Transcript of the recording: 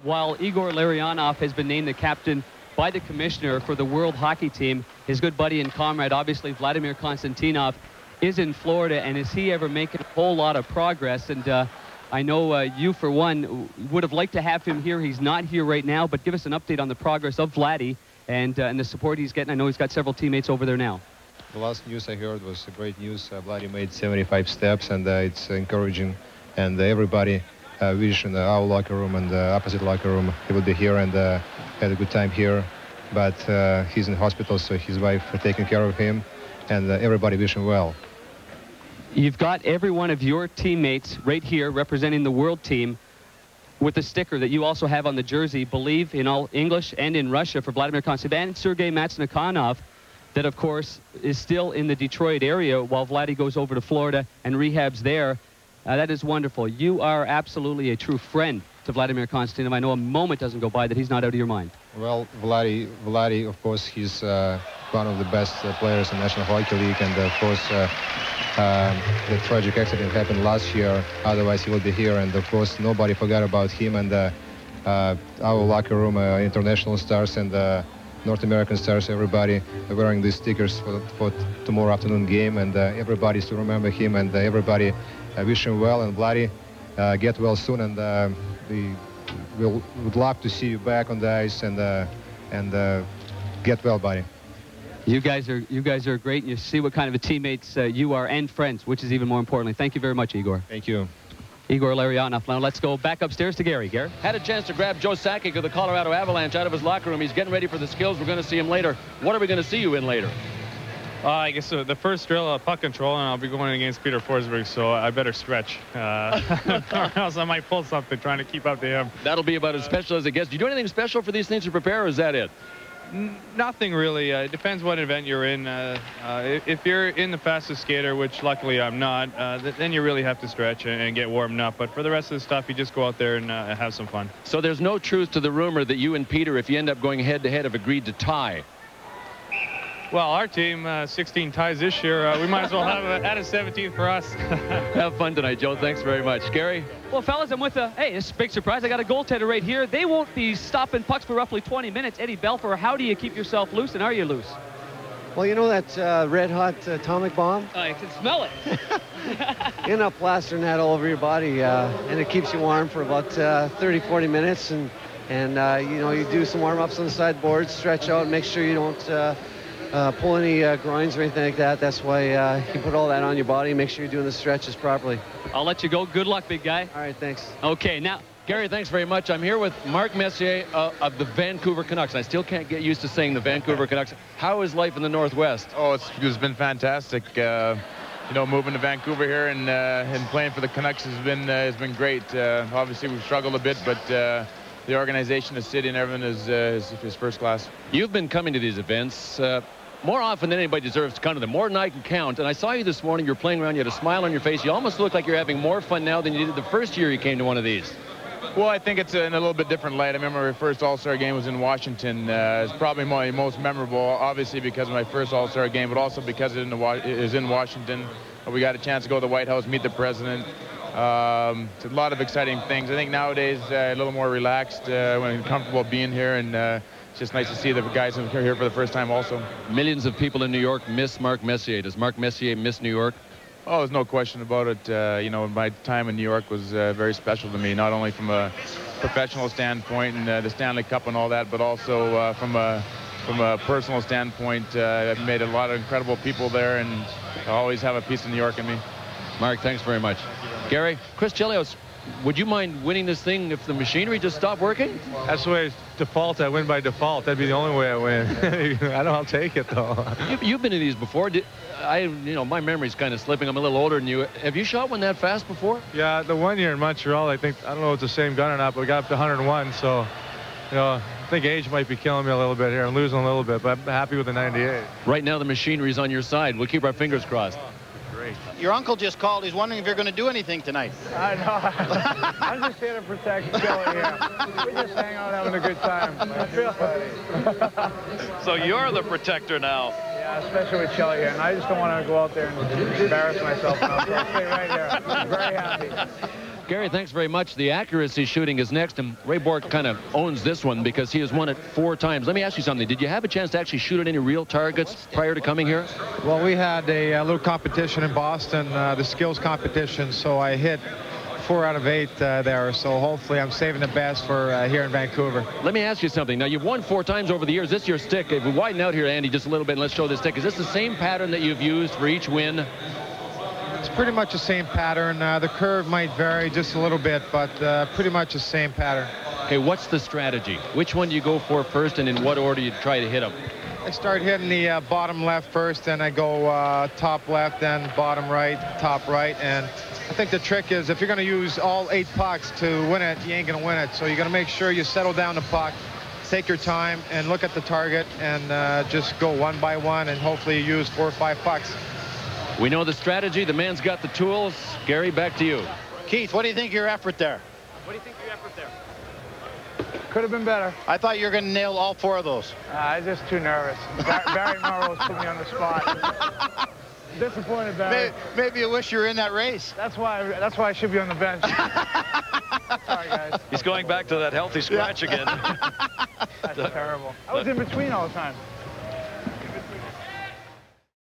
while Igor Larionov has been named the captain by the commissioner for the World Hockey Team, his good buddy and comrade, obviously Vladimir Konstantinov, is in Florida, and is he ever making a whole lot of progress? And I know you, for one, would have liked to have him here. He's not here right now, but give us an update on the progress of Vladdy and the support he's getting. I know he's got several teammates over there now. The last news I heard was great news. Vladdy made 75 steps, and it's encouraging. And everybody wish in our locker room and the opposite locker room he would be here and had a good time here. But he's in hospital, so his wife taking care of him, and everybody wish him well. You've got every one of your teammates right here representing the world team with the sticker that you also have on the jersey, believe in all English and in Russia, for Vladimir Konstantinov and Sergei Matsnikanov, that of course is still in the Detroit area while Vladdy goes over to Florida and rehabs there. That is wonderful. You are absolutely a true friend to Vladimir Konstantinov. I know a moment doesn't go by that he's not out of your mind. Well, Vladdy, of course, he's one of the best players in National Hockey League, and of course the tragic accident happened last year. Otherwise he would be here, and of course nobody forgot about him. And our locker room, international stars and North American stars, everybody wearing these stickers for tomorrow afternoon game, and everybody still remember him, and everybody wish him well. And Vladdy, get well soon, and we would love to see you back on the ice, and get well, buddy. You guys are great, and you see what kind of a teammates you are, and friends, which is even more importantly. Thank you very much, Igor. Thank you. Igor Larionov. Now let's go back upstairs to Gary. Gary? Had a chance to grab Joe Sakic of the Colorado Avalanche out of his locker room. He's getting ready for the skills. We're going to see him later. What are we going to see you in later? I guess the first drill, puck control, and I'll be going against Peter Forsberg, so I better stretch. Or else I might pull something trying to keep up to him. That'll be about as special as it gets. Do you do anything special for these things to prepare, or is that it? Nothing really. It depends what event you're in. If you're in the fastest skater, which luckily I'm not, then you really have to stretch and get warmed up. But for the rest of the stuff, you just go out there and have some fun. So there's no truth to the rumor that you and Peter, if you end up going head-to-head, have agreed to tie? Well, our team, 16 ties this year. We might as well add a 17th for us. Have fun tonight, Joe. Thanks very much. Gary? Well, fellas, I'm with hey, it's a big surprise. I got a goaltender right here. They won't be stopping pucks for roughly 20 minutes. Eddie Belfour, how do you keep yourself loose, and are you loose? Well, you know that red-hot atomic bomb? I can smell it. You end up plastering that all over your body, and it keeps you warm for about 30, 40 minutes. And you know, you do some warm-ups on the sideboards, stretch out, and make sure you don't pull any groins or anything like that. That's why you put all that on your body. Make sure you're doing the stretches properly. I'll let you go. Good luck, big guy. All right, thanks. Okay, now, Gary, thanks very much. I'm here with Mark Messier of the Vancouver Canucks. I still can't get used to saying the Vancouver Canucks. How is life in the Northwest? Oh, it's been fantastic. You know, moving to Vancouver here and playing for the Canucks has been great. Obviously, we've struggled a bit, but the organization, the city, and everything is first class. You've been coming to these events more often than anybody deserves to come to them, more than I can count. And I saw you this morning. You were playing around. You had a smile on your face. You almost look like you're having more fun now than you did the first year you came to one of these. Well, I think it's in a little bit different light. I remember my first All-Star game was in Washington. It's probably my most memorable, obviously because of my first All-Star game, but also because it is in Washington. We got a chance to go to the White House, meet the president. It's a lot of exciting things. I think nowadays a little more relaxed, when comfortable being here, and it's just nice to see the guys who are here for the first time also. Millions of people in New York miss Mark Messier. Does Mark Messier miss New York? Oh, there's no question about it. You know, my time in New York was very special to me, not only from a professional standpoint and the Stanley Cup and all that, but also from a personal standpoint. I've made a lot of incredible people there, and I always have a piece of New York in me. Mark, thanks very much. Gary, Chris Chelios, would you mind winning this thing if the machinery just stopped working? That's the way it's default. I win by default. That'd be the only way I win. I know I'll take it, though. You've been in these before. You know, my memory's kind of slipping. I'm a little older than you. Have you shot one that fast before? Yeah, the one year in Montreal, I don't know if it's the same gun or not, but we got up to 101. So, you know, I think age might be killing me a little bit here. I'm losing a little bit, but I'm happy with the 98. Right now, the machinery's on your side. We'll keep our fingers crossed. Great. Your uncle just called. He's wondering if you're going to do anything tonight. I know. I'm just here to protect Kelly here. We just hang out having a good time. So you're the protector now. Yeah, especially with Kelly here. And I just don't want to go out there and embarrass myself. So I'll stay right here. I'm very happy. Gary, thanks very much. The accuracy shooting is next, and Ray Bourque kind of owns this one because he has won it 4 times. Let me ask you something. Did you have a chance to actually shoot at any real targets prior to coming here? Well, we had a little competition in Boston, the skills competition, so I hit 4 out of 8 there, so hopefully I'm saving the best for here in Vancouver. Let me ask you something. Now, you've won 4 times over the years. This is your stick. If we widen out here, Andy, just a little bit, and let's show this stick. Is this the same pattern that you've used for each win? It's pretty much the same pattern. The curve might vary just a little bit, but pretty much the same pattern. Okay, what's the strategy? Which one do you go for first, and in what order you try to hit them? I start hitting the bottom left first, then I go top left, then bottom right, top right, and I think the trick is if you're going to use all 8 pucks to win it, you ain't going to win it. So you're going to make sure you settle down the puck, take your time, and look at the target, and just go one by one, and hopefully you use 4 or 5 pucks. We know the strategy. The man's got the tools. Gary, back to you. Keith, what do you think of your effort there? What do you think of your effort there? Could have been better. I thought you were going to nail all 4 of those. I was just too nervous. Barry Morrow's put me on the spot. Disappointed, Barry. Maybe you wish you were in that race. That's why I should be on the bench. Sorry, guys. He's going back to that healthy scratch again. That's terrible. I was in between all the time.